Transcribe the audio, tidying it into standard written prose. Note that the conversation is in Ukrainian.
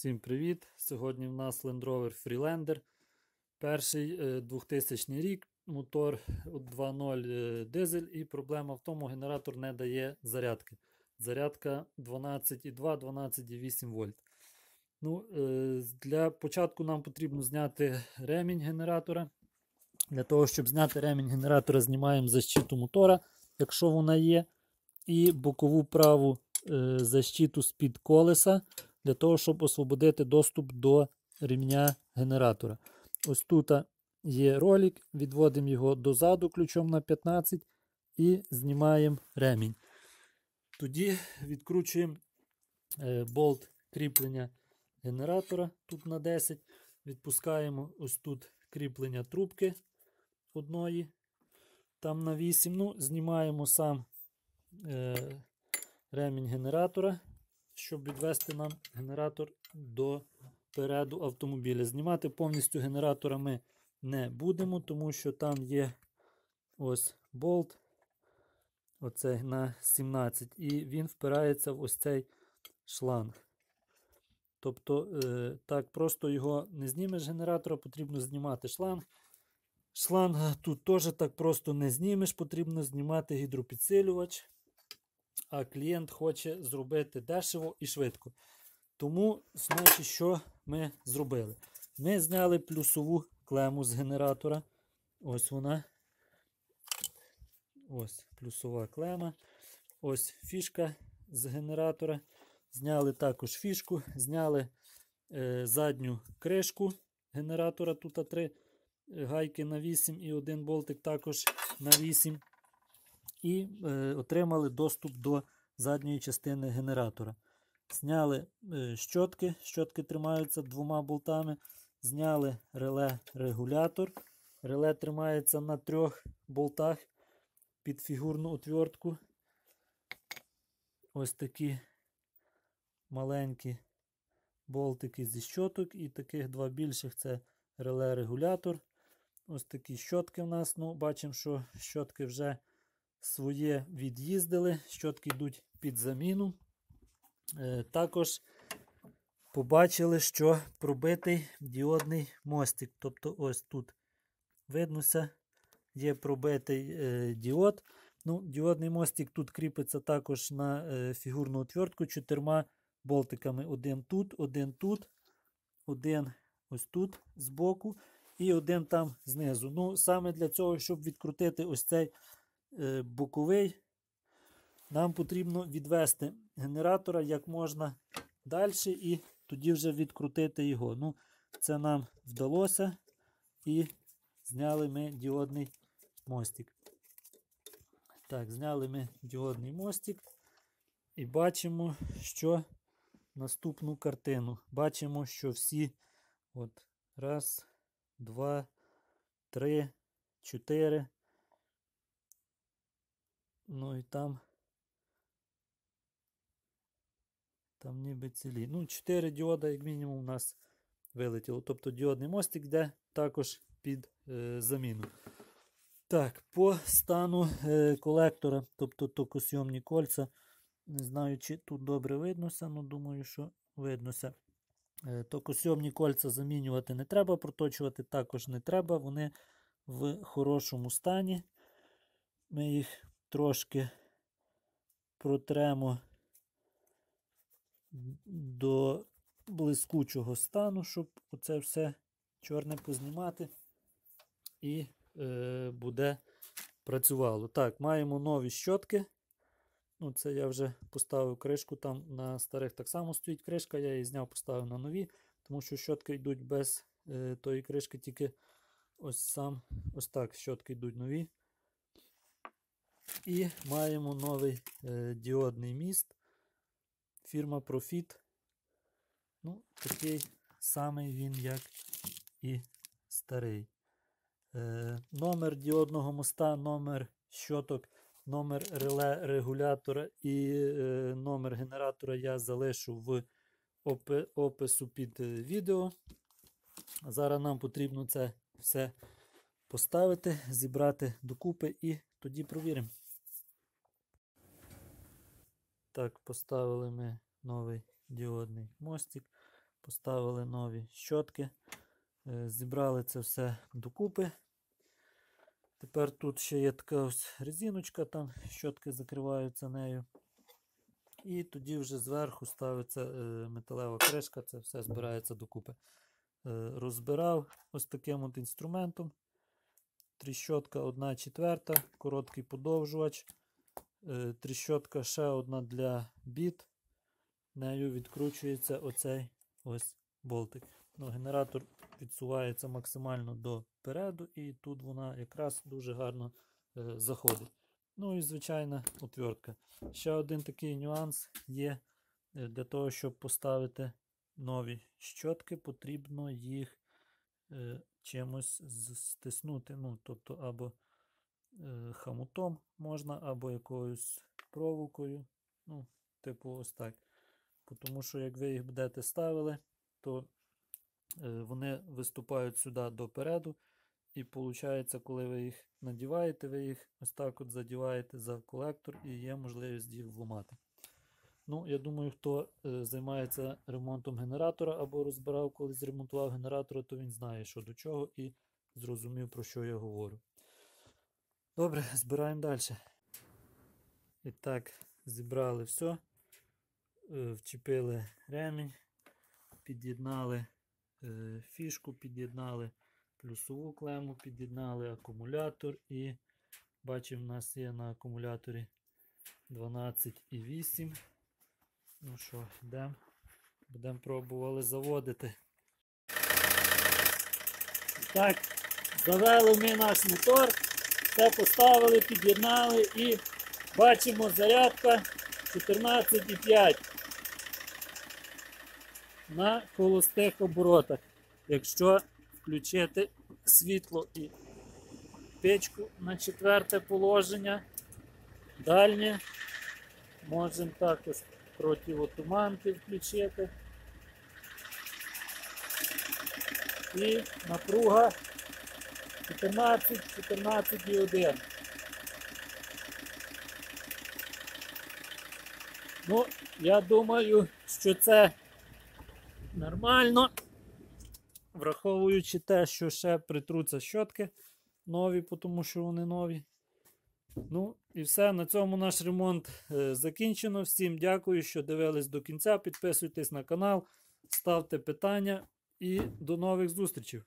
Всім привіт! Сьогодні в нас Land Rover Freelander. Перший 2000 рік, мотор 2.0 дизель, і проблема в тому, генератор не дає зарядки. Зарядка 12,2-12,8 вольт. Для початку нам потрібно зняти ремінь генератора. Для того, щоб зняти ремінь генератора, знімаємо защиту мотора, якщо вона є, і бокову праву защиту з-під колеса, для того, щоб освободити доступ до ремня генератора. Ось тут є ролик, відводимо його дозаду ключом на 15 і знімаємо ремінь. Тоді відкручуємо болт кріплення генератора тут на 10, відпускаємо ось тут кріплення трубки одної, там на 8, знімаємо сам ремінь генератора, щоб відвести нам генератор до переду автомобіля. Знімати повністю генератора ми не будемо, тому що там є ось болт, оцей на 17, і він впирається в ось цей шланг. Тобто так просто його не знімеш з генератора, потрібно знімати шланг. Шланг тут теж так просто не знімеш, потрібно знімати гідропідсилювач. А клієнт хоче зробити дешево і швидко. Тому, значить, що ми зробили? Ми зняли плюсову клему з генератора. Ось вона. Ось плюсова клема. Ось фішка з генератора. Зняли також фішку. Зняли задню кришку генератора. Тут 3 гайки на 8 і один болтик також на 8. І отримали доступ до задньої частини генератора. Зняли щотки. Щотки тримаються 2 болтами. Зняли реле-регулятор. Реле тримається на 3 болтах під фігурну отвертку. Ось такі маленькі болтики зі щоток. І таких 2 більших – це реле-регулятор. Ось такі щотки в нас. Бачимо, що щотки вже своє від'їздили, щотки йдуть під заміну. Також побачили, що пробитий діодний мостик. Тобто ось тут виднося, є пробитий діод. Діодний мостик тут кріпиться також на фігурну отвертку 4 болтиками. Один тут, один ось тут збоку і один там знизу. Саме для цього, щоб відкрутити ось цей боковий, нам потрібно відвести генератора як можна далі і тоді вже відкрутити його. Це нам вдалося, і зняли ми діодний мостик. Так, зняли ми діодний мостик і бачимо, що наступну картину. Бачимо, що всі раз, 2, 3, 4. І там ніби цілі. 4 діода, як мінімум, у нас вилетіло. Тобто діодний мостик йде також під заміну. Так, по стану колектора, тобто токосйомні кольця. Не знаю, чи тут добре виднося, думаю, що виднося. Токосйомні кольця замінювати не треба, проточувати також не треба. Вони в хорошому стані. Ми їх трошки протремо до блискучого стану, щоб оце все чорне познімати, і буде працювало. Так, маємо нові щотки. Це я вже поставив кришку, там на старих так само стоїть кришка, я її зняв, поставив на нові, тому що щотки йдуть без тої кришки, тільки ось так щотки йдуть нові. І маємо новий діодний міст. Фірма Profit. Такий самий він, як і старий. Номер діодного моста, номер щоток, номер реле регулятора і номер генератора я залишу в опису під відео. Зараз нам потрібно це все поставити, зібрати докупи і тоді провіримо. Так, поставили ми новий діодний мостик. Поставили нові щотки. Зібрали це все докупи. Тепер тут ще є така ось резиночка, там щотки закриваються нею. І тоді вже зверху ставиться металева кришка, це все збирається докупи. Розбирав ось таким от інструментом. Тріщотка 1/4, короткий подовжувач. Тріщотка ще одна для біт. Нею відкручується оцей ось болтик. Ну, генератор відсувається максимально допереду, і тут вона якраз дуже гарно заходить. Ну і звичайна отвертка. Ще один такий нюанс є. Для того, щоб поставити нові щотки, потрібно їх чимось стиснути. Ну, тобто або хамутом можна, або якоюсь проволокою. Ну, типу ось так. Тому що як ви їх будете ставили, то вони виступають сюди допереду. І виходить, коли ви їх надіваєте, ви їх ось так от задіваєте за колектор і є можливість їх вломати. Ну, я думаю, хто займається ремонтом генератора або розбирав, колись ремонтував генератора, то він знає, що до чого, і зрозумів, про що я говорю. Добре, збираємо далі. І так, зібрали все. Вчепили ремінь, під'єднали фішку, під'єднали плюсову клему, під'єднали акумулятор і бачимо, у нас є на акумуляторі 12,8. Ну що, йдемо, будемо пробували заводити. Так, завели ми наш мотор, все поставили, під'єднали і бачимо, зарядка 14,5 на холостих оборотах. Якщо включити світло і печку на 4-те положення, дальнє, можемо також противотуманки включити. І напруга 14,1. Ну, я думаю, що це нормально, враховуючи те, що ще притруться щотки нові, тому що вони нові. Ну і все, на цьому наш ремонт закінчено. Всім дякую, що дивились до кінця. Підписуйтесь на канал, ставте питання і до нових зустрічей.